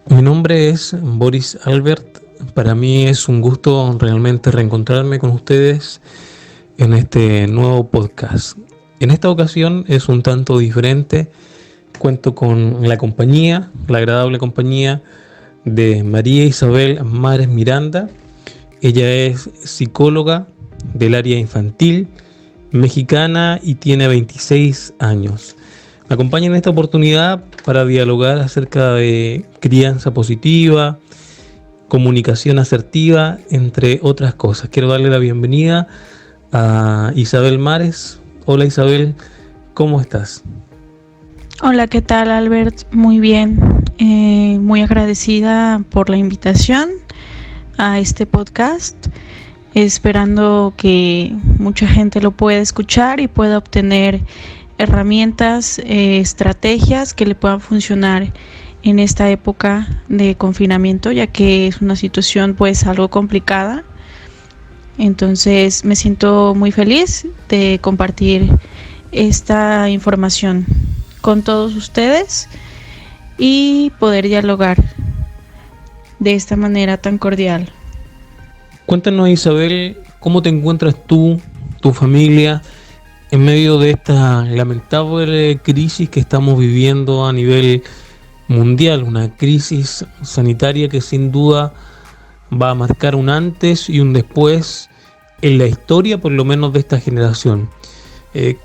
Mi nombre es Boris Albert. Para mí es un gusto realmente reencontrarme con ustedes en este nuevo podcast. En esta ocasión es un tanto diferente. Cuento con la agradable compañía de María Isabel Mares Miranda. Ella es psicóloga del área infantil, mexicana y tiene 26 años. Me acompaña en esta oportunidad para dialogar acerca de crianza positiva, comunicación asertiva, entre otras cosas. Quiero darle la bienvenida a Isabel Mares. Hola Isabel, ¿cómo estás? Hola, ¿qué tal, Albert? Muy bien, muy agradecida por la invitación a este podcast, esperando que mucha gente lo pueda escuchar y pueda obtener herramientas, estrategias que le puedan funcionar en esta época de confinamiento, ya que es una situación pues algo complicada. Entonces me siento muy feliz de compartir esta información con todos ustedes y poder dialogar de esta manera tan cordial. Cuéntanos, Isabel, ¿cómo te encuentras tú, tu familia, en medio de esta lamentable crisis que estamos viviendo a nivel mundial? Una crisis sanitaria que sin duda va a marcar un antes y un después en la historia, por lo menos de esta generación.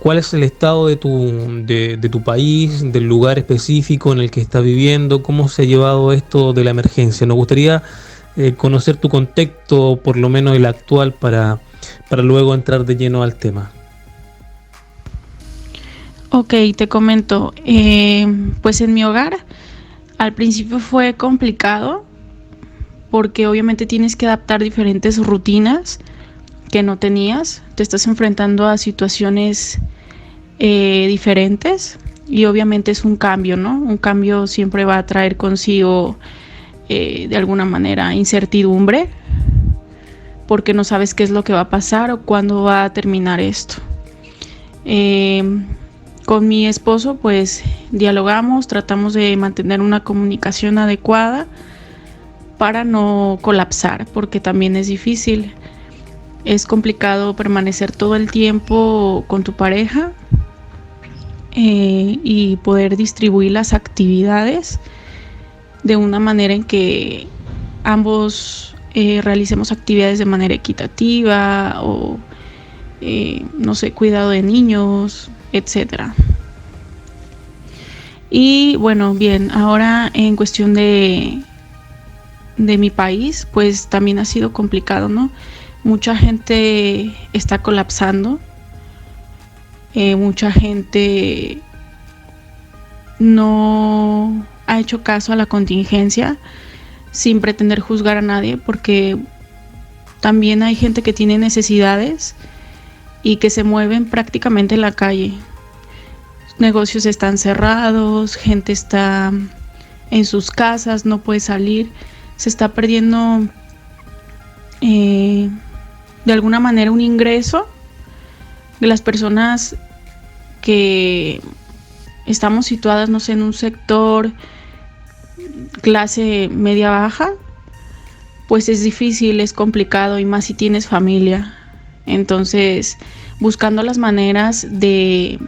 ¿Cuál es el estado de tu país, del lugar específico en el que estás viviendo? ¿Cómo se ha llevado esto de la emergencia? Nos gustaría conocer tu contexto, por lo menos el actual, para luego entrar de lleno al tema. Ok, te comento. Pues en mi hogar al principio fue complicado porque obviamente tienes que adaptar diferentes rutinas que no tenías. Te estás enfrentando a situaciones diferentes y obviamente es un cambio, ¿no? Un cambio siempre va a traer consigo de alguna manera incertidumbre, porque no sabes qué es lo que va a pasar o cuándo va a terminar esto. Con mi esposo pues dialogamos, tratamos de mantener una comunicación adecuada para no colapsar, porque también es difícil. Es complicado permanecer todo el tiempo con tu pareja y poder distribuir las actividades de una manera en que ambos realicemos actividades de manera equitativa o, no sé, cuidado de niños, etcétera. Y bueno, bien, ahora en cuestión de mi país, pues también ha sido complicado, ¿no? Mucha gente está colapsando, mucha gente no ha hecho caso a la contingencia sin pretender juzgar a nadie, porque también hay gente que tiene necesidades y que se mueven prácticamente en la calle. Negocios están cerrados, gente está en sus casas, no puede salir, se está perdiendo de alguna manera un ingreso de las personas que estamos situadas, no sé, en un sector clase media baja. Pues es difícil, es complicado, y más si tienes familia. Entonces, buscando las maneras de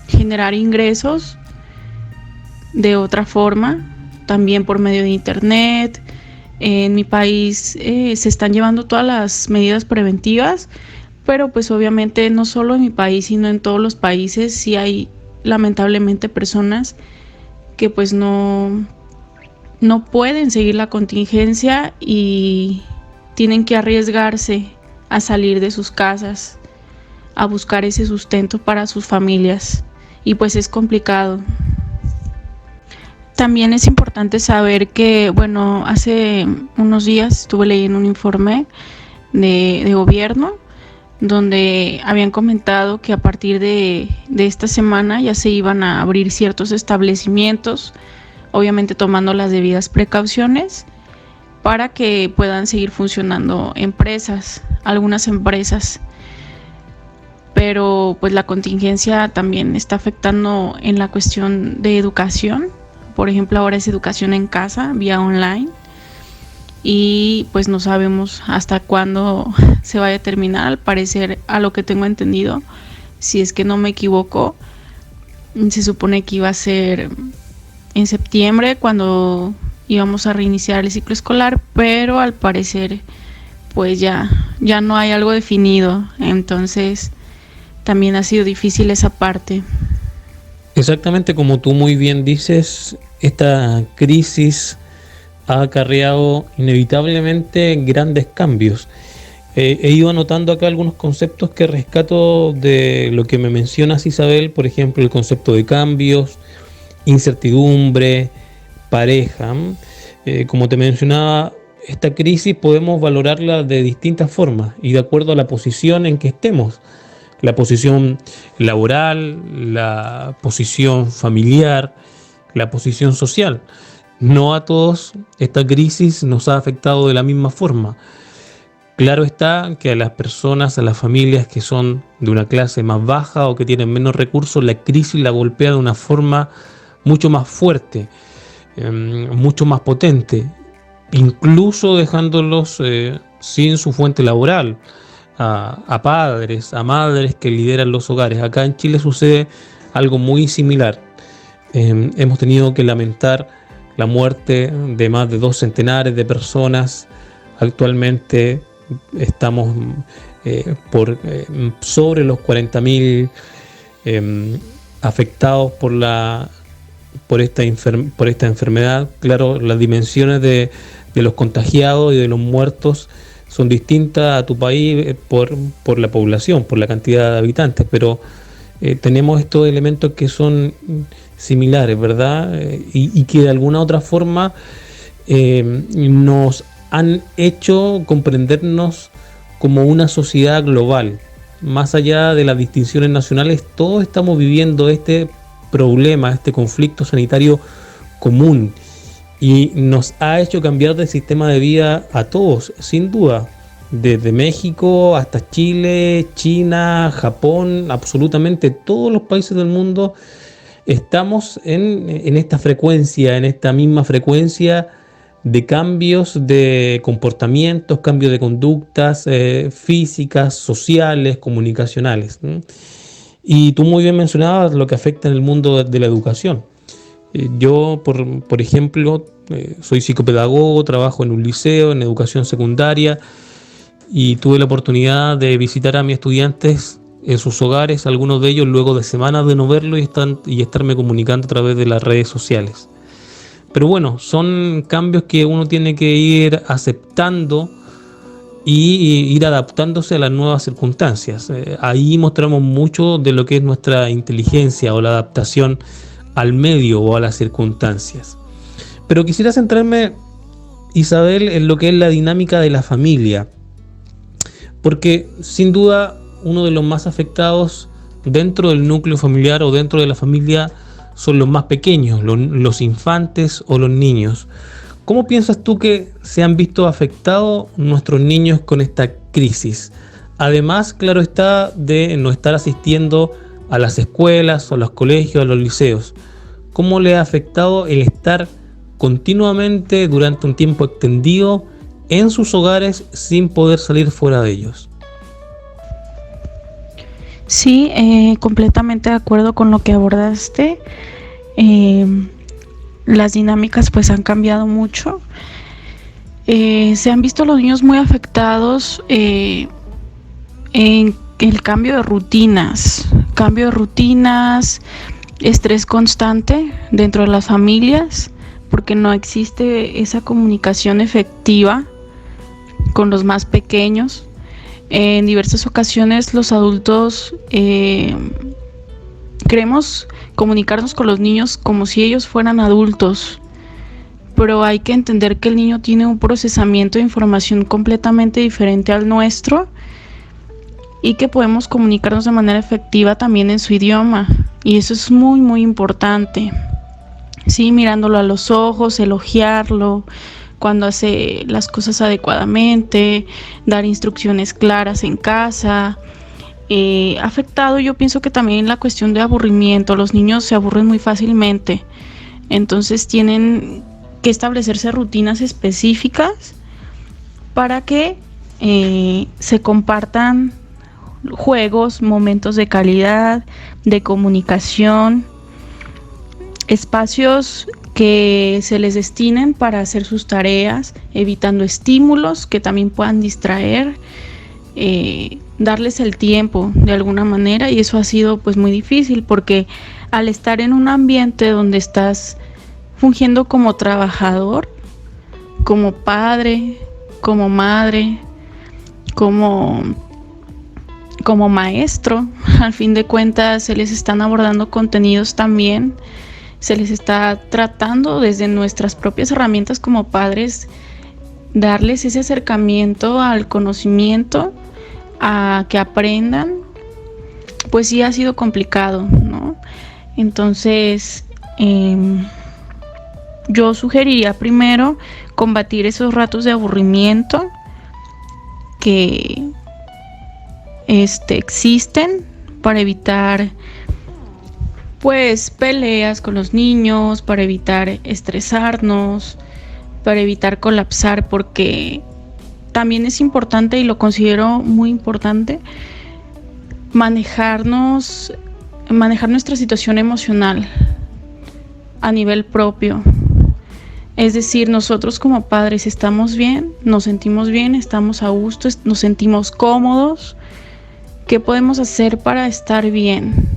generar ingresos de otra forma, también por medio de internet. En mi país se están llevando todas las medidas preventivas, pero pues obviamente no solo en mi país, sino en todos los países sí hay lamentablemente personas que pues no pueden seguir la contingencia y tienen que arriesgarse a salir de sus casas, a buscar ese sustento para sus familias, y pues es complicado. También es importante saber que, bueno, hace unos días estuve leyendo un informe de gobierno donde habían comentado que a partir de esta semana ya se iban a abrir ciertos establecimientos, obviamente tomando las debidas precauciones para que puedan seguir funcionando empresas, algunas empresas. pero pues la contingencia también está afectando en la cuestión de educación. Por ejemplo, ahora es educación en casa, vía online, y pues no sabemos hasta cuándo se vaya a terminar. Al parecer, a lo que tengo entendido, si es que no me equivoco, se supone que iba a ser en septiembre cuando íbamos a reiniciar el ciclo escolar, pero al parecer pues ya no hay algo definido, entonces también ha sido difícil esa parte. Exactamente como tú muy bien dices, esta crisis ha acarreado inevitablemente grandes cambios. He ido anotando acá algunos conceptos que rescato de lo que me mencionas, Isabel, por ejemplo, el concepto de cambios, incertidumbre, pareja. Como te mencionaba, esta crisis podemos valorarla de distintas formas y de acuerdo a la posición en que estemos. La posición laboral, la posición familiar, la posición social. No a todos esta crisis nos ha afectado de la misma forma. Claro está que a las personas, a las familias que son de una clase más baja o que tienen menos recursos, la crisis la golpea de una forma mucho más fuerte, mucho más potente, incluso dejándolos sin su fuente laboral. A padres, a madres que lideran los hogares. Acá en Chile sucede algo muy similar. Hemos tenido que lamentar la muerte de más de 2 centenares de personas. Actualmente estamos sobre los 40.000 afectados por esta enfermedad. Claro, las dimensiones de los contagiados y de los muertos son distintas a tu país por la población, por la cantidad de habitantes, pero tenemos estos elementos que son similares, ¿verdad? Y que de alguna otra forma nos han hecho comprendernos como una sociedad global. Más allá de las distinciones nacionales, todos estamos viviendo este problema, este conflicto sanitario común. Y nos ha hecho cambiar de sistema de vida a todos, sin duda. Desde México hasta Chile, China, Japón, absolutamente todos los países del mundo estamos en esta frecuencia, en esta misma frecuencia de cambios de comportamientos, cambios de conductas físicas, sociales, comunicacionales. Y tú muy bien mencionabas lo que afecta en el mundo de la educación. Yo, por ejemplo, soy psicopedagogo, trabajo en un liceo, en educación secundaria, y tuve la oportunidad de visitar a mis estudiantes en sus hogares, algunos de ellos luego de semanas de no verlo y estarme comunicando a través de las redes sociales. Pero bueno, son cambios que uno tiene que ir aceptando y ir adaptándose a las nuevas circunstancias. Ahí mostramos mucho de lo que es nuestra inteligencia o la adaptación al medio o a las circunstancias. Pero quisiera centrarme, Isabel, en lo que es la dinámica de la familia, porque sin duda uno de los más afectados dentro del núcleo familiar o dentro de la familia son los más pequeños, los infantes o los niños. ¿Cómo piensas tú que se han visto afectados nuestros niños con esta crisis? Además, claro está, de no estar asistiendo a las escuelas, o a los colegios, a los liceos. ¿Cómo le ha afectado el estar continuamente durante un tiempo extendido en sus hogares sin poder salir fuera de ellos? Sí, completamente de acuerdo con lo que abordaste. Las dinámicas pues han cambiado mucho. Se han visto los niños muy afectados en el cambio de rutinas, estrés constante dentro de las familias, porque no existe esa comunicación efectiva con los más pequeños. En diversas ocasiones los adultos queremos comunicarnos con los niños como si ellos fueran adultos, pero hay que entender que el niño tiene un procesamiento de información completamente diferente al nuestro y que podemos comunicarnos de manera efectiva también en su idioma, y eso es muy muy importante. Sí, mirándolo a los ojos, elogiarlo cuando hace las cosas adecuadamente, dar instrucciones claras en casa, ha afectado, yo pienso que también la cuestión de aburrimiento. Los niños se aburren muy fácilmente, entonces tienen que establecerse rutinas específicas para que se compartan juegos, momentos de calidad, de comunicación, espacios que se les destinen para hacer sus tareas, evitando estímulos que también puedan distraer, darles el tiempo de alguna manera, y eso ha sido pues muy difícil porque al estar en un ambiente donde estás fungiendo como trabajador, como padre, como madre, como maestro, al fin de cuentas se les están abordando contenidos también, se les está tratando desde nuestras propias herramientas como padres, darles ese acercamiento al conocimiento, a que aprendan, pues sí ha sido complicado, ¿no? Entonces, yo sugeriría primero combatir esos ratos de aburrimiento que existen, para evitar pues peleas con los niños, para evitar estresarnos, para evitar colapsar, porque también es importante, y lo considero muy importante, manejar nuestra situación emocional a nivel propio. Es decir, nosotros como padres estamos bien, nos sentimos bien, estamos a gusto, nos sentimos cómodos. ¿Qué podemos hacer para estar bien?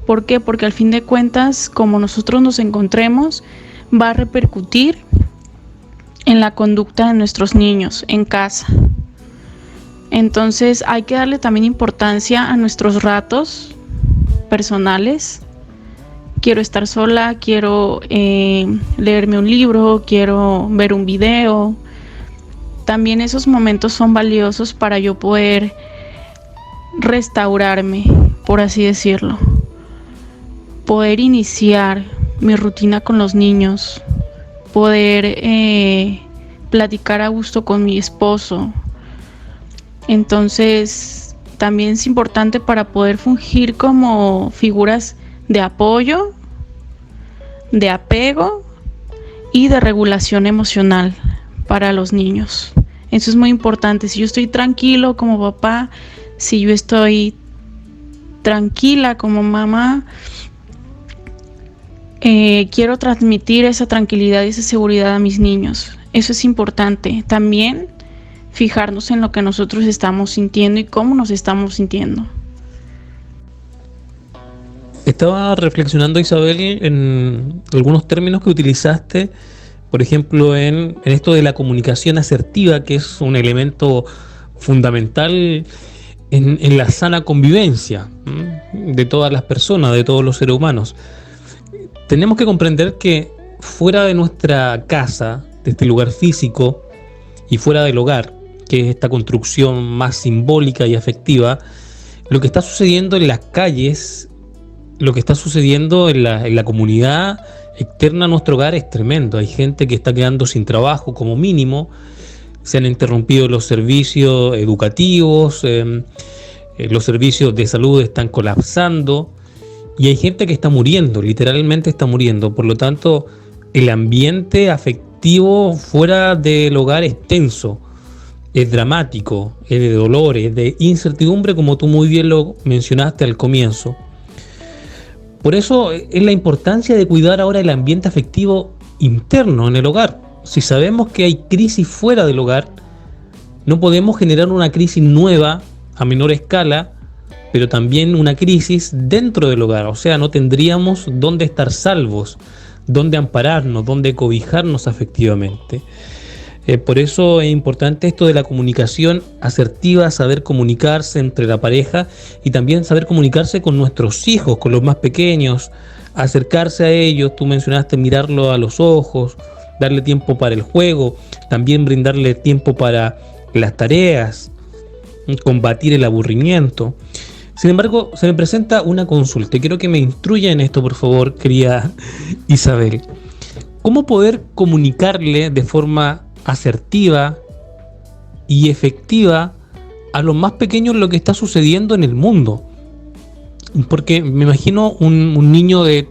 ¿Por qué? Porque al fin de cuentas, como nosotros nos encontremos, va a repercutir en la conducta de nuestros niños en casa. Entonces hay que darle también importancia a nuestros ratos personales. Quiero estar sola, quiero leerme un libro, quiero ver un video. También esos momentos son valiosos para yo poder restaurarme, por así decirlo. Poder iniciar mi rutina con los niños, poder platicar a gusto con mi esposo. Entonces también es importante para poder fungir como figuras de apoyo, de apego y de regulación emocional para los niños. Eso es muy importante. Si yo estoy tranquilo como papá, si yo estoy tranquila como mamá, quiero transmitir esa tranquilidad y esa seguridad a mis niños. Eso es importante. También fijarnos en lo que nosotros estamos sintiendo y cómo nos estamos sintiendo. Estaba reflexionando, Isabel, en algunos términos que utilizaste, por ejemplo, en esto de la comunicación asertiva, que es un elemento fundamental en la sana convivencia de todas las personas, de todos los seres humanos. Tenemos que comprender que fuera de nuestra casa, de este lugar físico, y fuera del hogar, que es esta construcción más simbólica y afectiva, lo que está sucediendo en las calles, lo que está sucediendo en la comunidad externa a nuestro hogar es tremendo. Hay gente que está quedando sin trabajo como mínimo, se han interrumpido los servicios educativos, los servicios de salud están colapsando y hay gente que está muriendo, literalmente está muriendo. Por lo tanto, el ambiente afectivo fuera del hogar es tenso, es dramático, es de dolor, es de incertidumbre, como tú muy bien lo mencionaste al comienzo. Por eso es la importancia de cuidar ahora el ambiente afectivo interno en el hogar. Si sabemos que hay crisis fuera del hogar, no podemos generar una crisis nueva a menor escala, pero también una crisis dentro del hogar. O sea, no tendríamos dónde estar salvos, dónde ampararnos, dónde cobijarnos afectivamente. Por eso es importante esto de la comunicación asertiva, saber comunicarse entre la pareja y también saber comunicarse con nuestros hijos, con los más pequeños, acercarse a ellos. Tú mencionaste mirarlo a los ojos, darle tiempo para el juego, también brindarle tiempo para las tareas, combatir el aburrimiento. Sin embargo, se me presenta una consulta y quiero que me instruya en esto, por favor, querida Isabel. ¿Cómo poder comunicarle de forma asertiva y efectiva a los más pequeños lo que está sucediendo en el mundo. Porque me imagino un niño de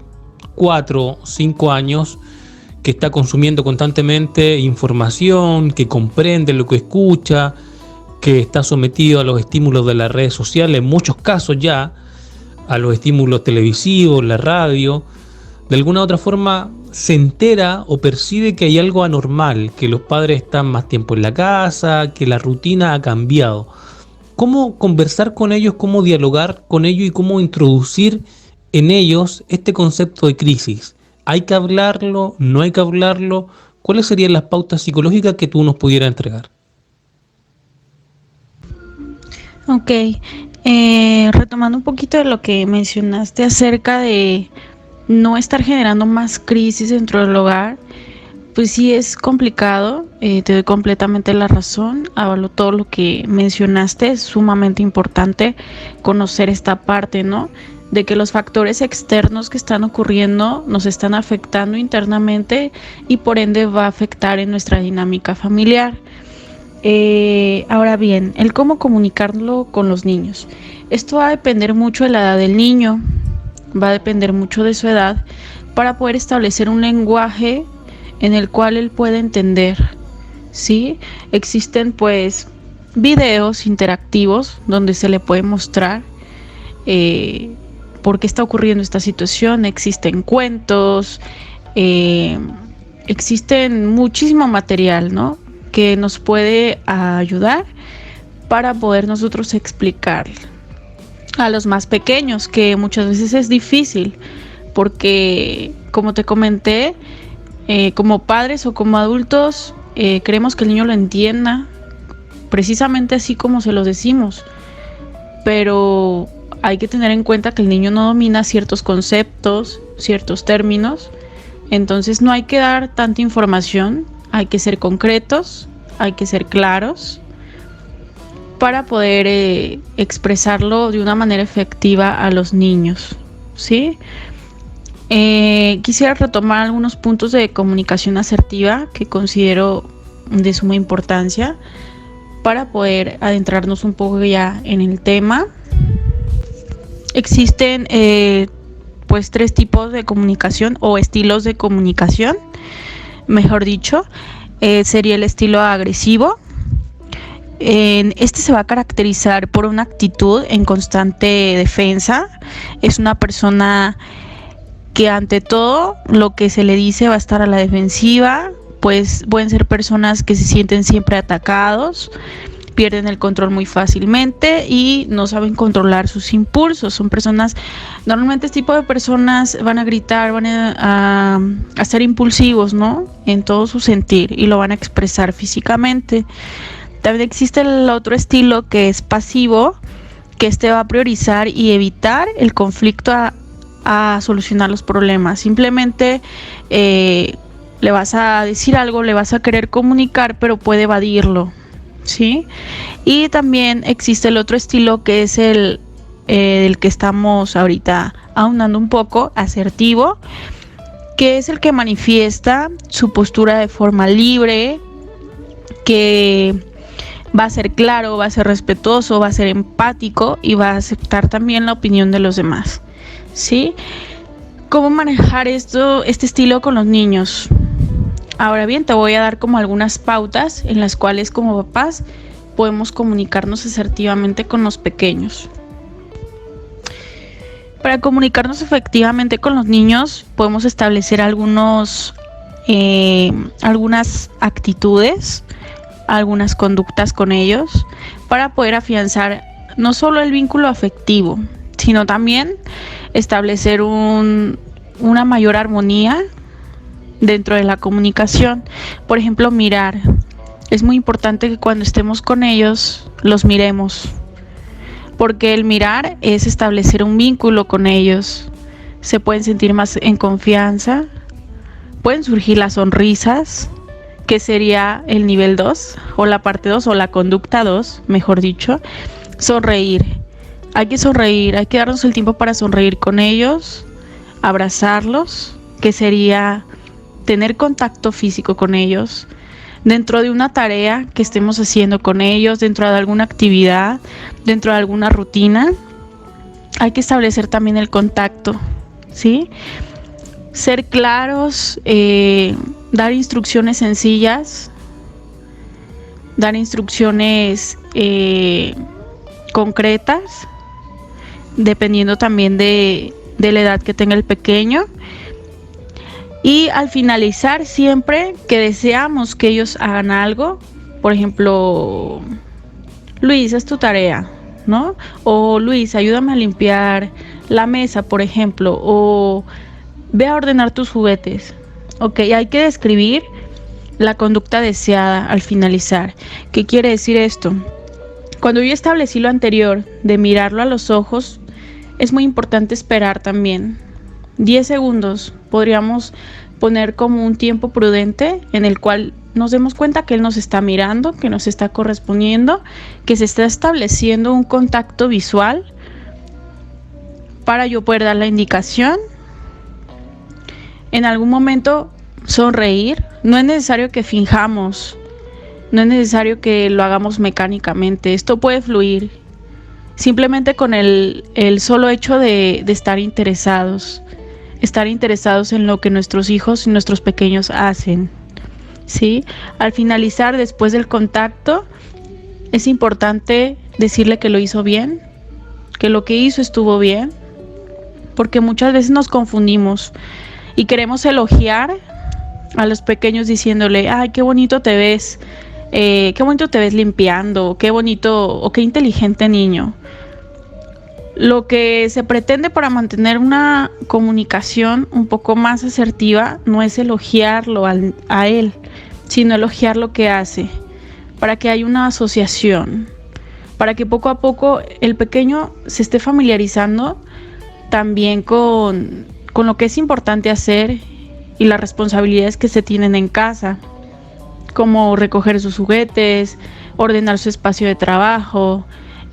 4 o 5 años que está consumiendo constantemente información, que comprende lo que escucha, que está sometido a los estímulos de las redes sociales, en muchos casos ya, a los estímulos televisivos, la radio. De alguna u otra forma se entera o percibe que hay algo anormal, que los padres están más tiempo en la casa, que la rutina ha cambiado. ¿Cómo conversar con ellos, cómo dialogar con ellos y cómo introducir en ellos este concepto de crisis? ¿Hay que hablarlo? ¿No hay que hablarlo? ¿Cuáles serían las pautas psicológicas que tú nos pudieras entregar? Ok, retomando un poquito de lo que mencionaste acerca de no estar generando más crisis dentro del hogar, pues sí es complicado, te doy completamente la razón, hablo todo lo que mencionaste, es sumamente importante conocer esta parte, ¿no? De que los factores externos que están ocurriendo nos están afectando internamente y por ende va a afectar en nuestra dinámica familiar. Ahora bien, el cómo comunicarlo con los niños. Esto va a depender mucho de la edad del niño, va a depender mucho de su edad para poder establecer un lenguaje en el cual él pueda entender, ¿sí? Existen pues videos interactivos donde se le puede mostrar por qué está ocurriendo esta situación, existen cuentos, existen muchísimo material, ¿no? Que nos puede ayudar para poder nosotros explicar a los más pequeños, que muchas veces es difícil, porque como te comenté, como padres o como adultos, queremos que el niño lo entienda, precisamente así como se los decimos, pero hay que tener en cuenta que el niño no domina ciertos conceptos, ciertos términos, entonces no hay que dar tanta información, hay que ser concretos, hay que ser claros para poder expresarlo de una manera efectiva a los niños, ¿sí? Quisiera retomar algunos puntos de comunicación asertiva que considero de suma importancia para poder adentrarnos un poco ya en el tema. Existen pues 3 tipos de comunicación o estilos de comunicación, mejor dicho. Sería el estilo agresivo. Este se va a caracterizar por una actitud en constante defensa. Es una persona que ante todo lo que se le dice va a estar a la defensiva, pues pueden ser personas que se sienten siempre atacados, pierden el control muy fácilmente y no saben controlar sus impulsos. Son personas, normalmente este tipo de personas van a gritar, van a ser impulsivos, ¿no? En todo su sentir y lo van a expresar físicamente. También existe el otro estilo que es pasivo, que este va a priorizar y evitar el conflicto a solucionar los problemas. Simplemente le vas a decir algo, le vas a querer comunicar, pero puede evadirlo, ¿sí? Y también existe el otro estilo que es el que estamos ahorita aunando un poco, asertivo, que es el que manifiesta su postura de forma libre, que va a ser claro, va a ser respetuoso, va a ser empático y va a aceptar también la opinión de los demás, ¿sí? ¿Cómo manejar este estilo con los niños? Ahora bien, te voy a dar como algunas pautas en las cuales como papás podemos comunicarnos asertivamente con los pequeños. Para comunicarnos efectivamente con los niños podemos establecer algunas actitudes, algunas conductas con ellos para poder afianzar no solo el vínculo afectivo, sino también establecer una mayor armonía dentro de la comunicación. Por ejemplo, mirar. Es muy importante que cuando estemos con ellos los miremos, porque el mirar es establecer un vínculo con ellos. Se pueden sentir más en confianza, pueden surgir las sonrisas, que sería el nivel 2 o la parte 2 o la conducta 2, mejor dicho. Sonreír. Hay que sonreír, hay que darnos el tiempo para sonreír con ellos, abrazarlos, que sería tener contacto físico con ellos, dentro de una tarea que estemos haciendo con ellos, dentro de alguna actividad, dentro de alguna rutina. Hay que establecer también el contacto, ¿sí? Ser claros, dar instrucciones sencillas, dar instrucciones concretas, dependiendo también de la edad que tenga el pequeño. Y al finalizar, siempre que deseamos que ellos hagan algo, por ejemplo, Luis, haz tu tarea, ¿no? O Luis, ayúdame a limpiar la mesa, por ejemplo, o ve a ordenar tus juguetes. Ok, hay que describir la conducta deseada al finalizar. ¿Qué quiere decir esto? Cuando yo establecí lo anterior de mirarlo a los ojos, es muy importante esperar también 10 segundos. Podríamos poner como un tiempo prudente en el cual nos demos cuenta que él nos está mirando, que nos está correspondiendo, que se está estableciendo un contacto visual para yo poder dar la indicación. En algún momento sonreír. No es necesario que finjamos, no es necesario que lo hagamos mecánicamente. Esto puede fluir simplemente con el solo hecho de estar interesados en lo que nuestros hijos y nuestros pequeños hacen, ¿sí? Al finalizar, después del contacto, es importante decirle que lo hizo bien, que lo que hizo estuvo bien, porque muchas veces nos confundimos y queremos elogiar a los pequeños diciéndole, ay, qué bonito te ves limpiando, qué bonito o qué inteligente niño. Lo que se pretende para mantener una comunicación un poco más asertiva no es elogiarlo a él, sino elogiar lo que hace, para que haya una asociación, para que poco a poco el pequeño se esté familiarizando también con lo que es importante hacer y las responsabilidades que se tienen en casa, como recoger sus juguetes, ordenar su espacio de trabajo,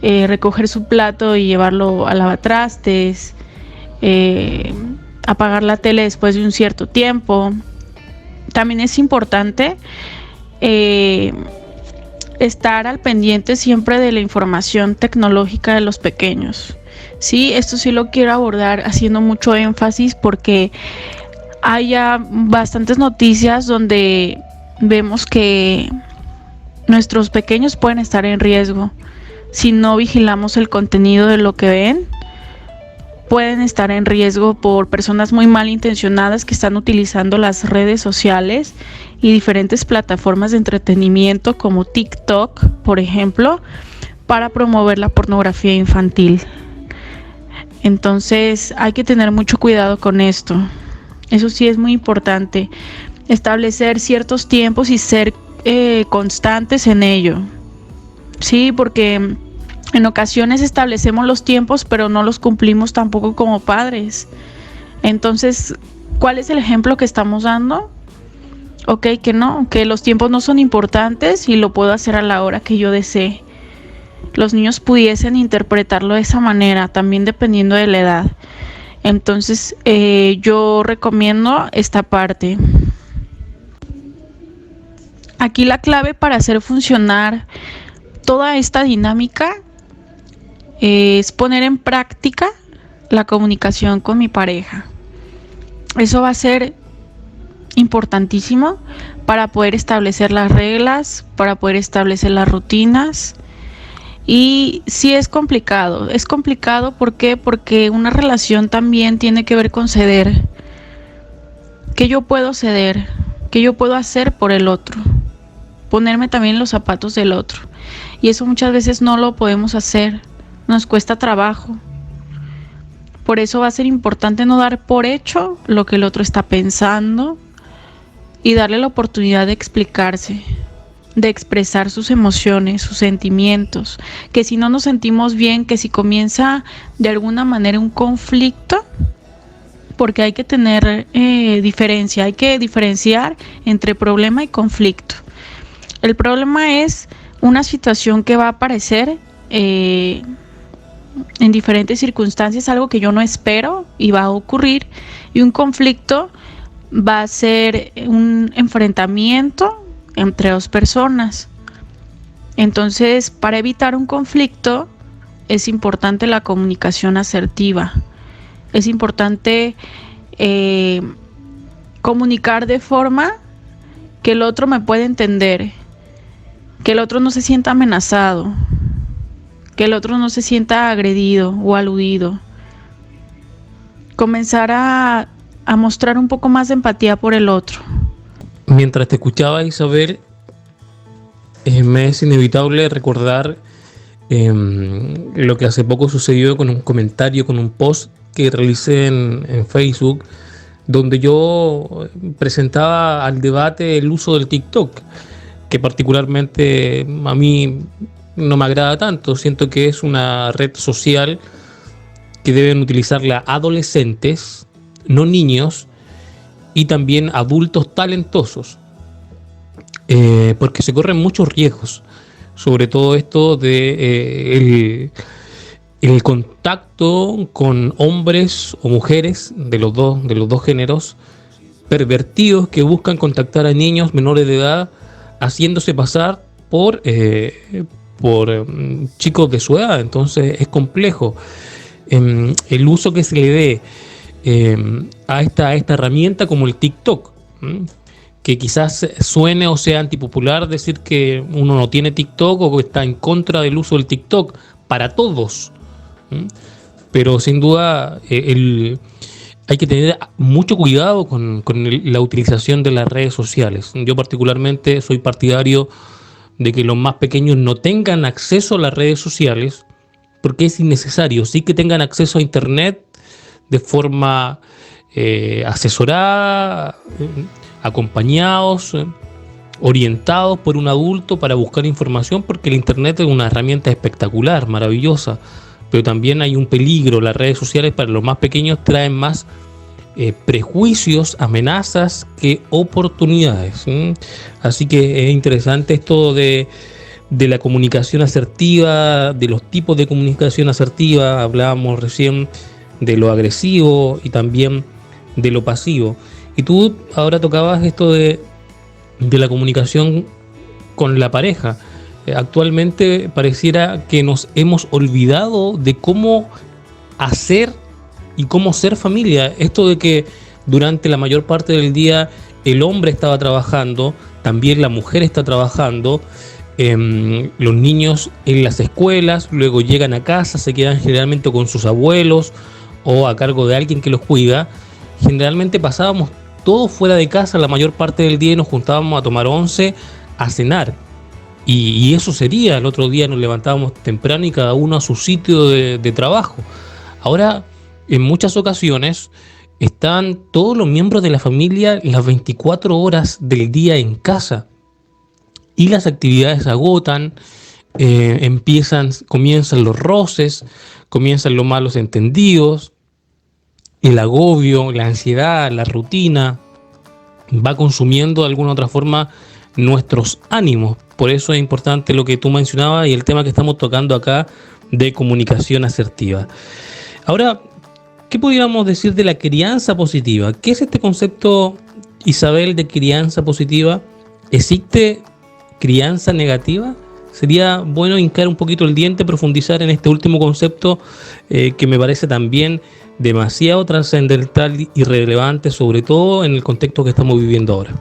recoger su plato y llevarlo a lavatrastes, apagar la tele después de un cierto tiempo. También es importante estar al pendiente siempre de la información tecnológica de los pequeños. Sí, esto sí lo quiero abordar haciendo mucho énfasis porque hay ya bastantes noticias donde vemos que nuestros pequeños pueden estar en riesgo. Si no vigilamos el contenido de lo que ven, pueden estar en riesgo por personas muy malintencionadas que están utilizando las redes sociales y diferentes plataformas de entretenimiento como TikTok, por ejemplo, para promover la pornografía infantil. Entonces hay que tener mucho cuidado con esto. Eso sí es muy importante, establecer ciertos tiempos y ser constantes en ello. Sí, porque en ocasiones establecemos los tiempos, pero no los cumplimos tampoco como padres. Entonces, ¿cuál es el ejemplo que estamos dando? Ok, que no, que los tiempos no son importantes y lo puedo hacer a la hora que yo desee. Los niños pudiesen interpretarlo de esa manera, también dependiendo de la edad. Entonces, yo recomiendo esta parte. Aquí la clave para hacer funcionar toda esta dinámica es poner en práctica la comunicación con mi pareja. Eso va a ser importantísimo para poder establecer las reglas, para poder establecer las rutinas. Y sí es complicado. Es complicado, ¿por qué? Porque una relación también tiene que ver con ceder. ¿Qué yo puedo ceder? ¿Qué yo puedo hacer por el otro? Ponerme también en los zapatos del otro. Y eso muchas veces no lo podemos hacer. Nos cuesta trabajo. Por eso va a ser importante no dar por hecho lo que el otro está pensando y darle la oportunidad de explicarse, de expresar sus emociones, sus sentimientos, que si no nos sentimos bien, que si comienza de alguna manera un conflicto, porque hay que tener diferencia, hay que diferenciar entre problema y conflicto. El problema es una situación que va a aparecer en diferentes circunstancias, algo que yo no espero y va a ocurrir, y un conflicto va a ser un enfrentamiento entre dos personas. Entonces, para evitar un conflicto, es importante la comunicación asertiva. Es importante comunicar de forma que el otro me pueda entender, que el otro no se sienta amenazado, que el otro no se sienta agredido o aludido. Comenzar a mostrar un poco más de empatía por el otro. Mientras te escuchaba, Isabel, me es inevitable recordar lo que hace poco sucedió con un comentario, con un post que realicé en Facebook, donde yo presentaba al debate el uso del TikTok, que particularmente a mí no me agrada tanto. Siento que es una red social que deben utilizarla adolescentes, no niños, y también adultos talentosos, porque se corren muchos riesgos, sobre todo esto de el contacto con hombres o mujeres de los dos géneros, pervertidos que buscan contactar a niños menores de edad, haciéndose pasar por chicos de su edad. Entonces es complejo el uso que se le dé a esta herramienta como el TikTok, que quizás suene o sea antipopular decir que uno no tiene TikTok o que está en contra del uso del TikTok para todos, pero sin duda hay que tener mucho cuidado con la utilización de las redes sociales. Yo particularmente soy partidario de que los más pequeños no tengan acceso a las redes sociales, porque es innecesario. Sí que tengan acceso a internet de forma asesorada, acompañados, orientados por un adulto para buscar información, porque el internet es una herramienta espectacular, maravillosa, pero también hay un peligro. Las redes sociales para los más pequeños traen más prejuicios, amenazas que oportunidades. Así que es interesante esto de la comunicación asertiva, de los tipos de comunicación asertiva. Hablábamos recién de lo agresivo y también de lo pasivo. Y tú ahora tocabas esto de la comunicación con la pareja. Actualmente pareciera que nos hemos olvidado de cómo hacer y cómo ser familia. Esto de que durante la mayor parte del día el hombre estaba trabajando, también la mujer está trabajando, los niños en las escuelas, luego llegan a casa, se quedan generalmente con sus abuelos o a cargo de alguien que los cuida. Generalmente pasábamos todo fuera de casa la mayor parte del día y nos juntábamos a tomar once, a cenar. Y eso sería, el otro día nos levantábamos temprano y cada uno a su sitio de trabajo. Ahora, en muchas ocasiones, están todos los miembros de la familia las 24 horas del día en casa. Y las actividades se agotan, comienzan los roces, comienzan los malos entendidos, el agobio, la ansiedad, la rutina, va consumiendo de alguna u otra forma nuestros ánimos. Por eso es importante lo que tú mencionabas y el tema que estamos tocando acá de comunicación asertiva. Ahora, ¿qué pudiéramos decir de la crianza positiva? ¿Qué es este concepto, Isabel, de crianza positiva? ¿Existe crianza negativa? Sería bueno hincar un poquito el diente, profundizar en este último concepto que me parece también demasiado trascendental y relevante, sobre todo en el contexto que estamos viviendo ahora.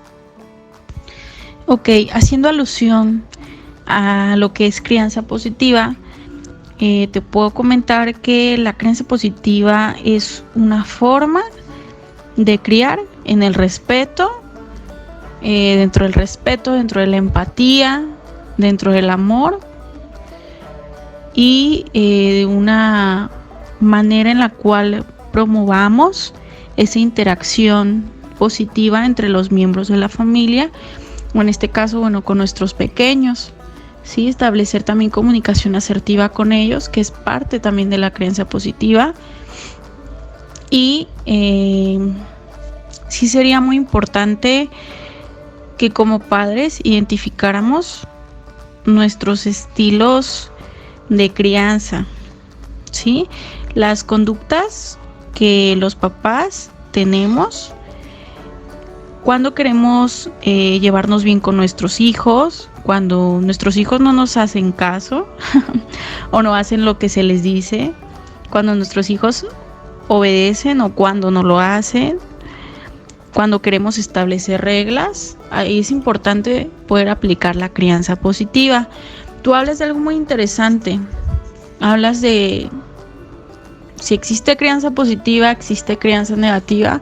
Ok, haciendo alusión a lo que es crianza positiva, te puedo comentar que la crianza positiva es una forma de criar en el respeto, dentro de la empatía, dentro del amor y de una manera en la cual promovamos esa interacción positiva entre los miembros de la familia, o en este caso, con nuestros pequeños, ¿sí? Establecer también comunicación asertiva con ellos, que es parte también de la crianza positiva. Y sí sería muy importante que como padres identificáramos nuestros estilos de crianza, ¿sí? Las conductas que los papás tenemos cuando queremos llevarnos bien con nuestros hijos, cuando nuestros hijos no nos hacen caso o no hacen lo que se les dice, cuando nuestros hijos obedecen o cuando no lo hacen, cuando queremos establecer reglas. Ahí es importante poder aplicar la crianza positiva. Tú hablas de algo muy interesante, hablas de si existe crianza positiva, existe crianza negativa.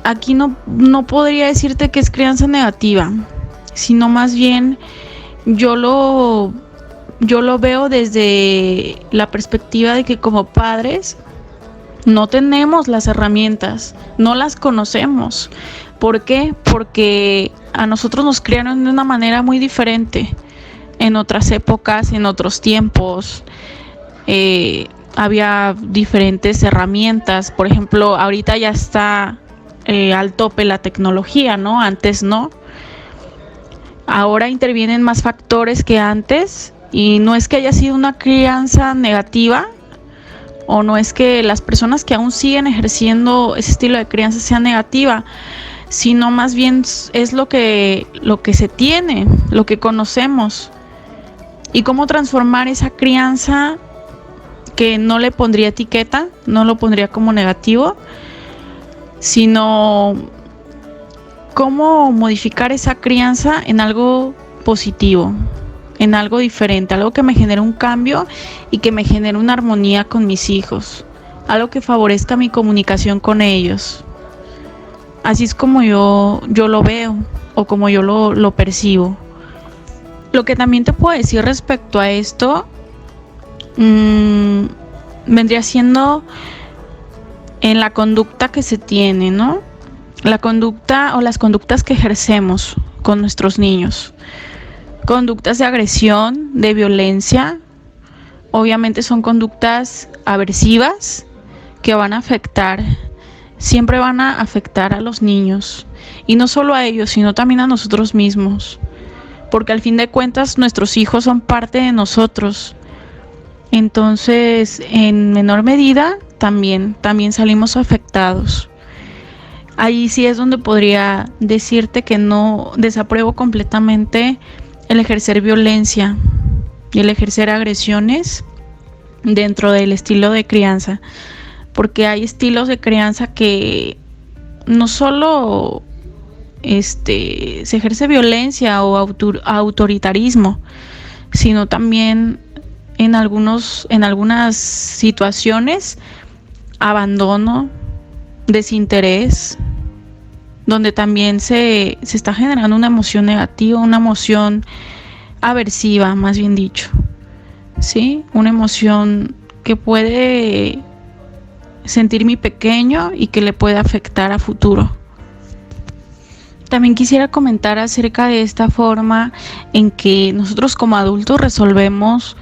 Aquí no podría decirte que es crianza negativa, sino más bien yo lo veo desde la perspectiva de que como padres no tenemos las herramientas, no las conocemos. ¿Por qué? Porque a nosotros nos criaron de una manera muy diferente. En otras épocas, en otros tiempos, había diferentes herramientas. Por ejemplo, ahorita ya está al tope la tecnología, ¿no? Antes no. Ahora intervienen más factores que antes, y no es que haya sido una crianza negativa, o no es que las personas que aún siguen ejerciendo ese estilo de crianza sea negativa, sino más bien es lo que se tiene, lo que conocemos, y cómo transformar esa crianza que no le pondría etiqueta, no lo pondría como negativo, sino cómo modificar esa crianza en algo positivo, en algo diferente, algo que me genere un cambio y que me genere una armonía con mis hijos, algo que favorezca mi comunicación con ellos. Así es como yo lo veo, o como yo lo percibo. Lo que también te puedo decir respecto a esto vendría siendo en la conducta que se tiene, ¿no? La conducta o las conductas que ejercemos con nuestros niños. Conductas de agresión, de violencia, obviamente son conductas aversivas que van a afectar, siempre van a afectar a los niños, y no solo a ellos, sino también a nosotros mismos, porque al fin de cuentas nuestros hijos son parte de nosotros. Entonces, en menor medida, también salimos afectados. Ahí sí es donde podría decirte que no desapruebo completamente el ejercer violencia y el ejercer agresiones dentro del estilo de crianza, porque hay estilos de crianza que no solo se ejerce violencia o autoritarismo, sino también en algunas situaciones abandono, desinterés, donde también se está generando una emoción negativa, una emoción aversiva, más bien dicho, ¿sí? Una emoción que puede sentir mi pequeño y que le puede afectar a futuro. También quisiera comentar acerca de esta forma en que nosotros como adultos resolvemos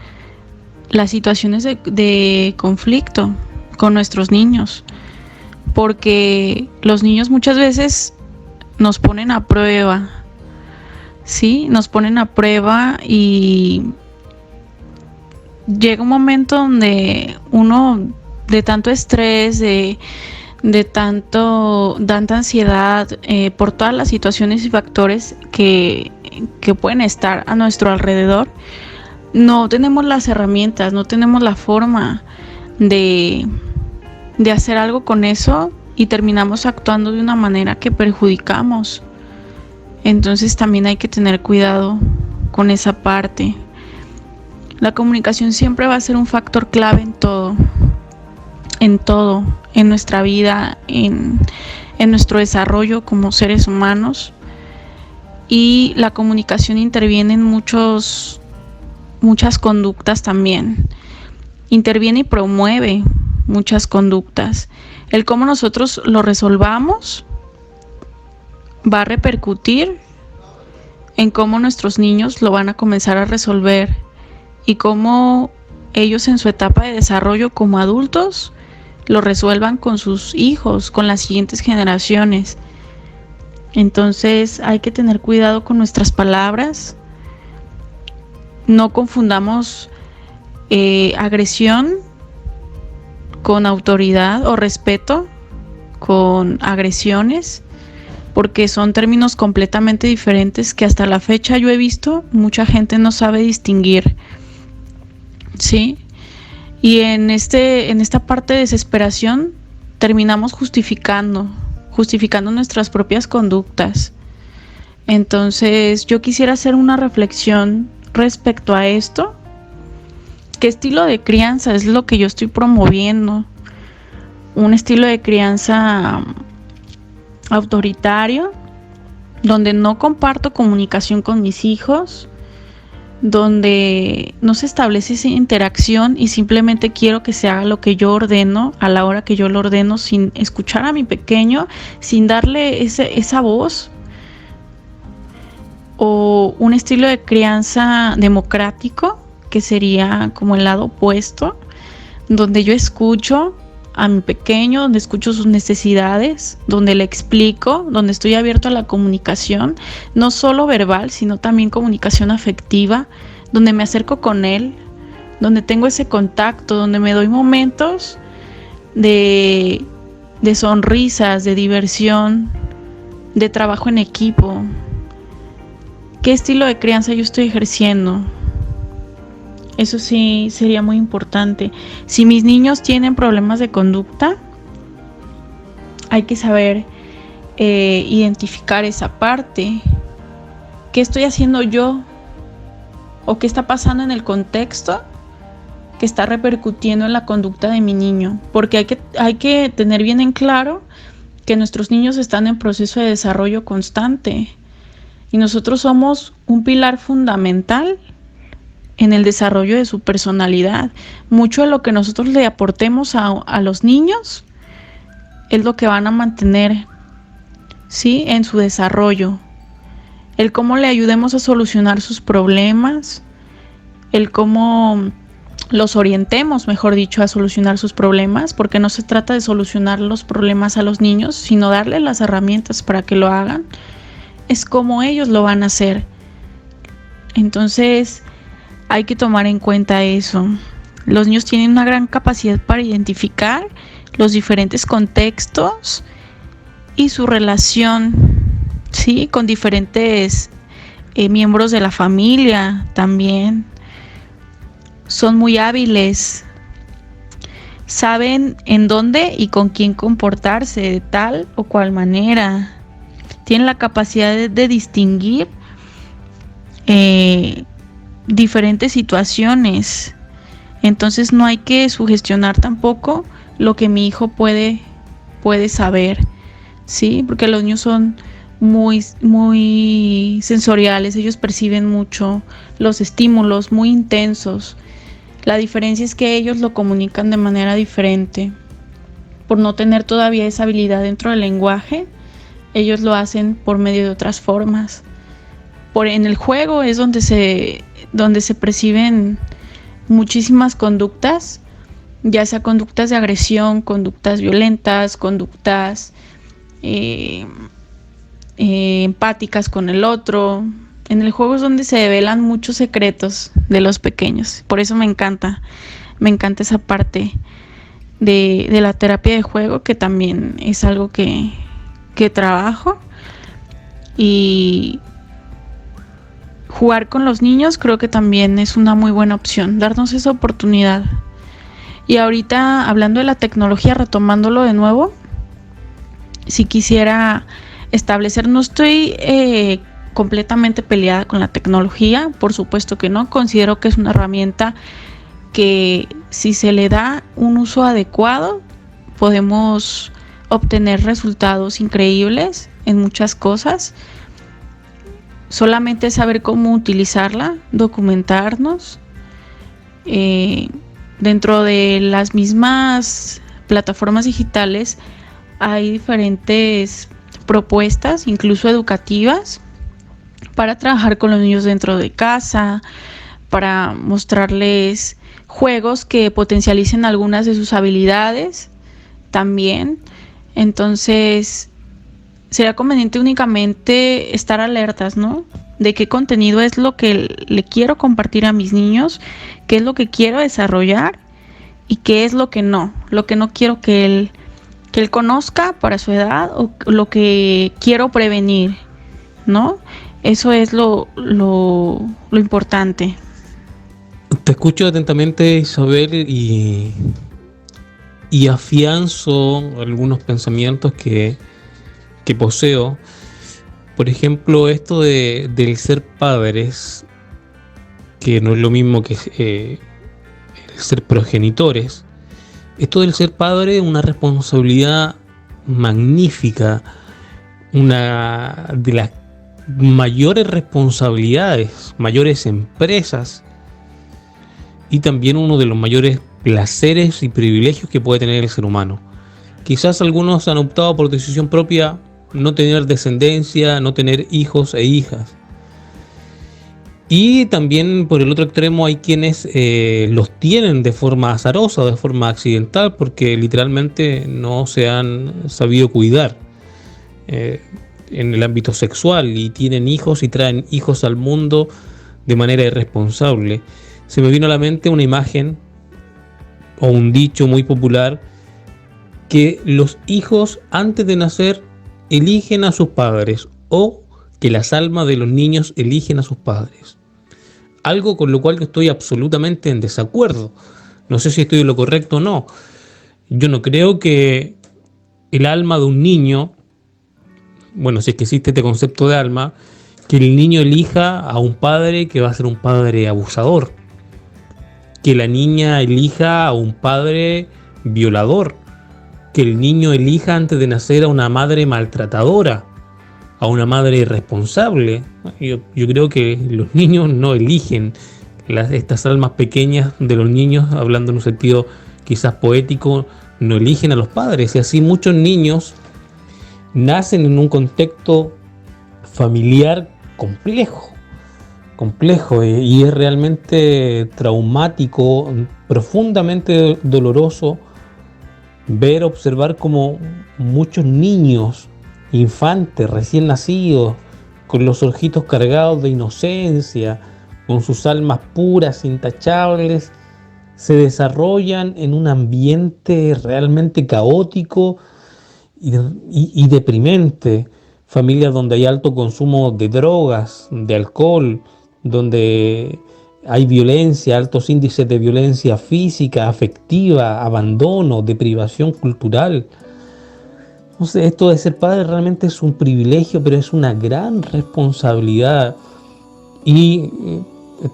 las situaciones de conflicto con nuestros niños, porque los niños muchas veces nos ponen a prueba, ¿sí? Nos ponen a prueba, y llega un momento donde uno, de tanto estrés, de tanta ansiedad, por todas las situaciones y factores que pueden estar a nuestro alrededor, no tenemos las herramientas, no tenemos la forma de hacer algo con eso, y terminamos actuando de una manera que perjudicamos. Entonces también hay que tener cuidado con esa parte. La comunicación siempre va a ser un factor clave en todo, en nuestra vida, en nuestro desarrollo como seres humanos. Y la comunicación interviene en muchas conductas también. Interviene y promueve muchas conductas. El cómo nosotros lo resolvamos va a repercutir en cómo nuestros niños lo van a comenzar a resolver, y cómo ellos en su etapa de desarrollo como adultos lo resuelvan con sus hijos, con las siguientes generaciones. Entonces hay que tener cuidado con nuestras palabras. No confundamos agresión con autoridad, o respeto con agresiones. porque son términos completamente diferentes que hasta la fecha yo he visto mucha gente no sabe distinguir, ¿sí? Y en esta parte de desesperación terminamos justificando nuestras propias conductas. Entonces, yo quisiera hacer una reflexión respecto a esto. ¿Qué estilo de crianza es lo que yo estoy promoviendo? Un estilo de crianza autoritario, donde no comparto comunicación con mis hijos, donde no se establece esa interacción y simplemente quiero que se haga lo que yo ordeno a la hora que yo lo ordeno, sin escuchar a mi pequeño, sin darle esa voz. O un estilo de crianza democrático, que sería como el lado opuesto, donde yo escucho a mi pequeño, donde escucho sus necesidades, donde le explico, donde estoy abierto a la comunicación, no solo verbal, sino también comunicación afectiva, donde me acerco con él, donde tengo ese contacto, donde me doy momentos de sonrisas, de diversión, de trabajo en equipo. ¿Qué estilo de crianza yo estoy ejerciendo? Eso sí sería muy importante. Si mis niños tienen problemas de conducta, hay que saber identificar esa parte. ¿Qué estoy haciendo yo? ¿O qué está pasando en el contexto que está repercutiendo en la conducta de mi niño? Porque hay que tener bien en claro que nuestros niños están en proceso de desarrollo constante y nosotros somos un pilar fundamental en el desarrollo de su personalidad. Mucho de lo que nosotros le aportemos a los niños es lo que van a mantener, ¿sí?, en su desarrollo. El cómo le ayudemos a solucionar sus problemas, el cómo los orientemos, mejor dicho, a solucionar sus problemas, porque no se trata de solucionar los problemas a los niños, sino darles las herramientas para que lo hagan. Es como ellos lo van a hacer. Entonces, hay que tomar en cuenta eso. Los niños tienen una gran capacidad para identificar los diferentes contextos y su relación, ¿sí?, con diferentes miembros de la familia también. Son muy hábiles. Saben en dónde y con quién comportarse de tal o cual manera. Tienen la capacidad de distinguir diferentes situaciones. Entonces no hay que sugestionar tampoco lo que mi hijo puede saber, ¿sí? Porque los niños son muy sensoriales, ellos perciben mucho los estímulos, muy intensos. La diferencia es que ellos lo comunican de manera diferente. Por no tener todavía esa habilidad dentro del lenguaje, ellos lo hacen por medio de otras formas. En el juego es donde se perciben muchísimas conductas, ya sea conductas de agresión, conductas violentas, conductas empáticas con el otro. En el juego es donde se develan muchos secretos de los pequeños. Por eso me encanta esa parte de la terapia de juego, que también es algo que trabajo. Y jugar con los niños creo que también es una muy buena opción, darnos esa oportunidad. Y ahorita, hablando de la tecnología, retomándolo de nuevo, si quisiera establecer, no estoy completamente peleada con la tecnología, por supuesto que no. Considero que es una herramienta que, si se le da un uso adecuado, podemos obtener resultados increíbles en muchas cosas. Solamente saber cómo utilizarla, documentarnos. Dentro de las mismas plataformas digitales hay diferentes propuestas, incluso educativas, para trabajar con los niños dentro de casa, para mostrarles juegos que potencialicen algunas de sus habilidades también. Entonces, será conveniente únicamente estar alertas, ¿no?, de qué contenido es lo que le quiero compartir a mis niños, qué es lo que quiero desarrollar y qué es lo que no quiero que él que él conozca para su edad o lo que quiero prevenir, ¿no? Eso es lo importante. Te escucho atentamente, Isabel, y afianzo algunos pensamientos que poseo. Por ejemplo, esto del ser padres, que no es lo mismo que el ser progenitores. Esto del ser padre es una responsabilidad magnífica, una de las mayores responsabilidades, mayores empresas y también uno de los mayores placeres y privilegios que puede tener el ser humano. Quizás algunos han optado por decisión propia no tener descendencia, no tener hijos e hijas. Y también por el otro extremo hay quienes los tienen de forma azarosa, de forma accidental, porque literalmente no se han sabido cuidar en el ámbito sexual y tienen hijos y traen hijos al mundo de manera irresponsable. Se me vino a la mente una imagen o un dicho muy popular que los hijos antes de nacer eligen a sus padres o que las almas de los niños eligen a sus padres. Algo con lo cual yo estoy absolutamente en desacuerdo. No sé si estoy en lo correcto o no. Yo no creo que el alma de un niño, bueno, si es que existe este concepto de alma, que el niño elija a un padre que va a ser un padre abusador, que la niña elija a un padre violador, que el niño elija antes de nacer a una madre maltratadora, a una madre irresponsable. Yo creo que los niños no eligen, estas almas pequeñas de los niños, hablando en un sentido quizás poético, no eligen a los padres. Y así muchos niños nacen en un contexto familiar complejo y es realmente traumático, profundamente doloroso observar como muchos niños, infantes, recién nacidos, con los ojitos cargados de inocencia, con sus almas puras, intachables, se desarrollan en un ambiente realmente caótico y deprimente. Familias donde hay alto consumo de drogas, de alcohol, donde hay violencia, altos índices de violencia física, afectiva, abandono, deprivación cultural. Entonces, esto de ser padre realmente es un privilegio, pero es una gran responsabilidad. Y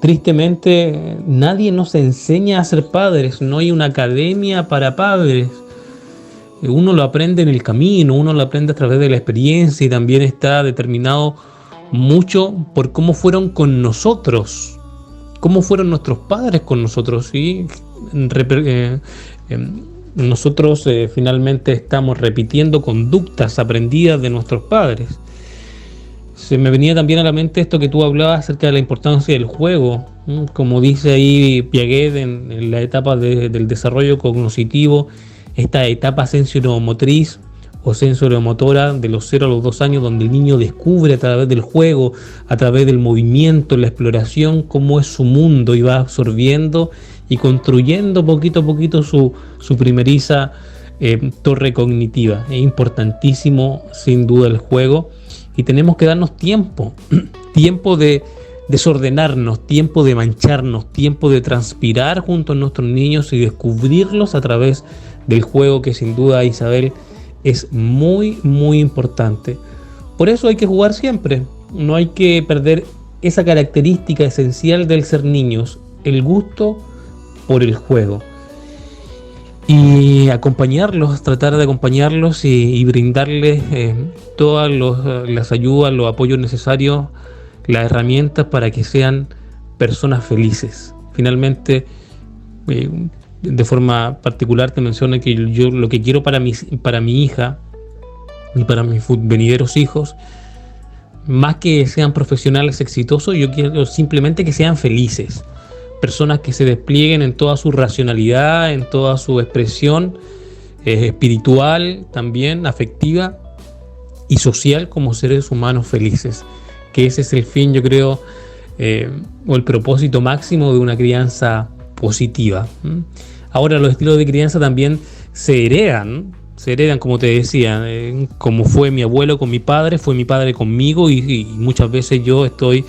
tristemente nadie nos enseña a ser padres, no hay una academia para padres. Uno lo aprende en el camino, uno lo aprende a través de la experiencia y también está determinado mucho por cómo fueron con nosotros, cómo fueron nuestros padres con nosotros. ¿Sí? Nosotros finalmente estamos repitiendo conductas aprendidas de nuestros padres. Se me venía también a la mente esto que tú hablabas acerca de la importancia del juego, como dice ahí Piaget en la etapa del desarrollo cognitivo, esta etapa sensoromotriz o sensoromotora de los 0 a los 2 años, donde el niño descubre a través del juego, a través del movimiento, la exploración, cómo es su mundo y va absorbiendo y construyendo poquito a poquito su primeriza torre cognitiva. Es importantísimo sin duda el juego y tenemos que darnos tiempo, tiempo de desordenarnos, tiempo de mancharnos, tiempo de transpirar junto a nuestros niños y descubrirlos a través del juego, que sin duda, Isabel, es muy muy importante. Por eso hay que jugar siempre, no hay que perder esa característica esencial del ser niños, el gusto por el juego, y acompañarlos, tratar de acompañarlos y brindarles todas las ayudas, los apoyos necesarios, las herramientas para que sean personas felices. Finalmente, de forma particular te menciono que yo lo que quiero para mi hija y para mis venideros hijos, más que sean profesionales exitosos, yo quiero simplemente que sean felices. Personas que se desplieguen en toda su racionalidad, en toda su expresión espiritual, también afectiva y social, como seres humanos felices. Que ese es el fin, yo creo, o el propósito máximo de una crianza positiva. Ahora, los estilos de crianza también se heredan, se heredan, como te decía, como fue mi abuelo con mi padre, fue mi padre conmigo y muchas veces yo estoy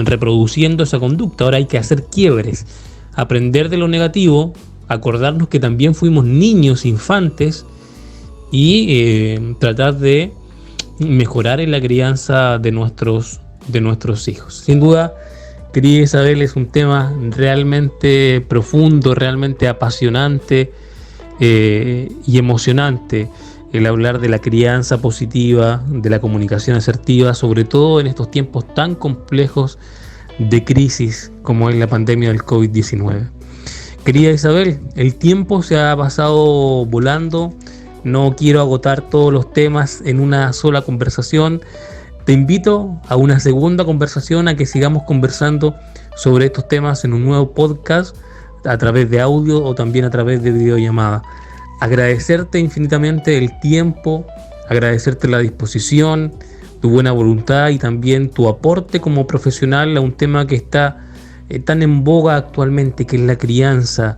reproduciendo esa conducta. Ahora hay que hacer quiebres, aprender de lo negativo, acordarnos que también fuimos niños, infantes y tratar de mejorar en la crianza de nuestros hijos. Sin duda, querida Isabel, es un tema realmente profundo, realmente apasionante y emocionante el hablar de la crianza positiva, de la comunicación asertiva, sobre todo en estos tiempos tan complejos de crisis como es la pandemia del COVID-19. Querida Isabel, el tiempo se ha pasado volando, no quiero agotar todos los temas en una sola conversación. Te invito a una segunda conversación, a que sigamos conversando sobre estos temas en un nuevo podcast a través de audio o también a través de videollamada. Agradecerte infinitamente el tiempo, agradecerte la disposición, tu buena voluntad y también tu aporte como profesional a un tema que está tan en boga actualmente, que es la crianza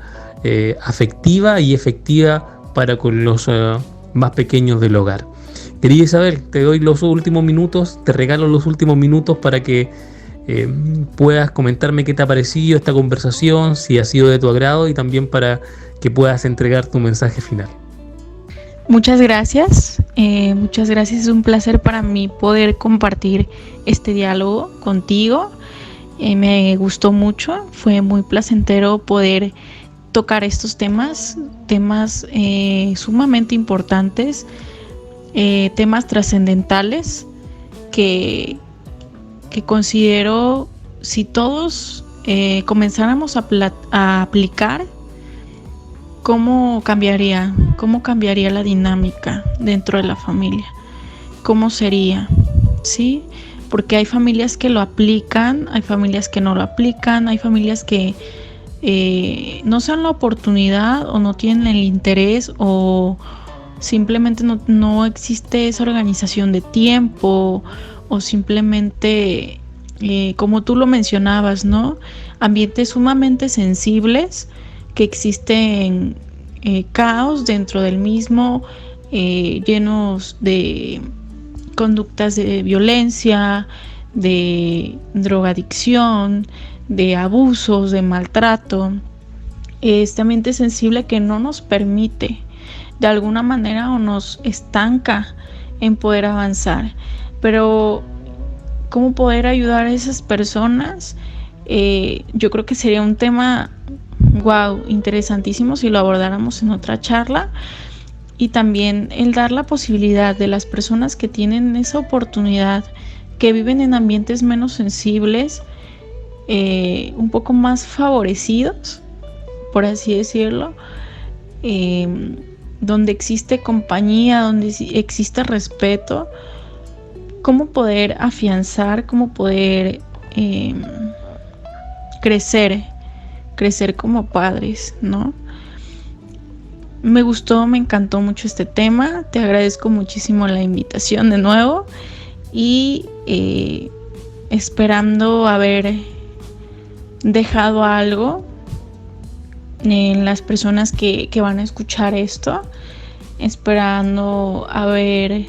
afectiva y efectiva para con los más pequeños del hogar. Querida Isabel, te doy los últimos minutos, te regalo los últimos minutos para que puedas comentarme qué te ha parecido esta conversación, si ha sido de tu agrado y también para que puedas entregar tu mensaje final. Muchas gracias, es un placer para mí poder compartir este diálogo contigo. Me gustó mucho, fue muy placentero poder tocar estos temas sumamente importantes, temas trascendentales que considero, si todos comenzáramos a aplicar, ¿cómo cambiaría la dinámica dentro de la familia? ¿Cómo sería? ¿Sí? Porque hay familias que lo aplican, hay familias que no lo aplican, hay familias que no se dan la oportunidad o no tienen el interés o simplemente no existe esa organización de tiempo o simplemente, como tú lo mencionabas, ¿no? Ambientes sumamente sensibles que existen caos dentro del mismo, llenos de conductas de violencia, de drogadicción, de abusos, de maltrato. Este ambiente sensible que no nos permite de alguna manera o nos estanca en poder avanzar. Pero ¿cómo poder ayudar a esas personas? Yo creo que sería un tema interesantísimo si lo abordáramos en otra charla. Y también el dar la posibilidad de las personas que tienen esa oportunidad, que viven en ambientes menos sensibles, un poco más favorecidos, por así decirlo, donde existe compañía, donde existe respeto, cómo poder afianzar, cómo poder crecer como padres, ¿no? Me gustó, me encantó mucho este tema. Te agradezco muchísimo la invitación de nuevo y esperando haber dejado algo en las personas que van a escuchar esto, esperando haber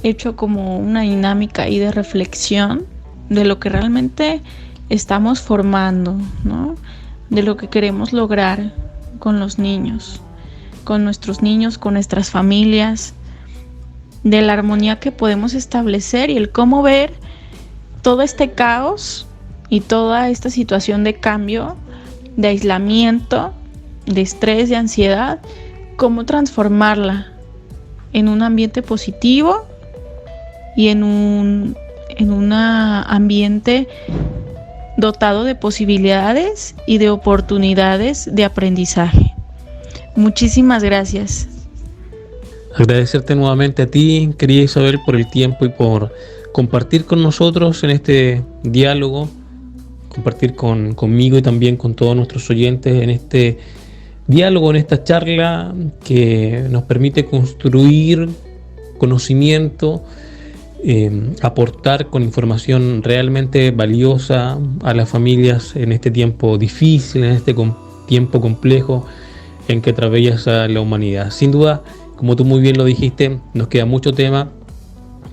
hecho como una dinámica ahí de reflexión de lo que realmente estamos formando, ¿no? De lo que queremos lograr con los niños, con nuestros niños, con nuestras familias, de la armonía que podemos establecer y el cómo ver todo este caos y toda esta situación de cambio, de aislamiento, de estrés, de ansiedad, cómo transformarla en un ambiente positivo y en un ambiente dotado de posibilidades y de oportunidades de aprendizaje. Muchísimas gracias. Agradecerte nuevamente a ti, querida Isabel, por el tiempo y por compartir con nosotros en este diálogo, compartir conmigo y también con todos nuestros oyentes en este diálogo, en esta charla que nos permite construir conocimiento, aportar con información realmente valiosa a las familias en este tiempo difícil, en este tiempo complejo en que atraviesa la humanidad. Sin duda, como tú muy bien lo dijiste, nos queda mucho tema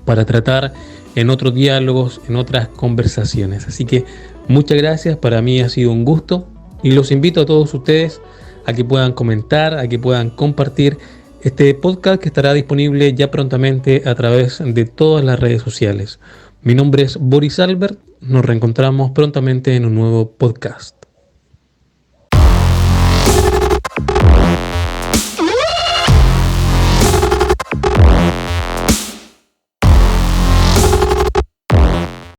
para tratar en otros diálogos, en otras conversaciones. Así que muchas gracias, para mí ha sido un gusto y los invito a todos ustedes a que puedan comentar, a que puedan compartir este podcast que estará disponible ya prontamente a través de todas las redes sociales. Mi nombre es Boris Albert, nos reencontramos prontamente en un nuevo podcast.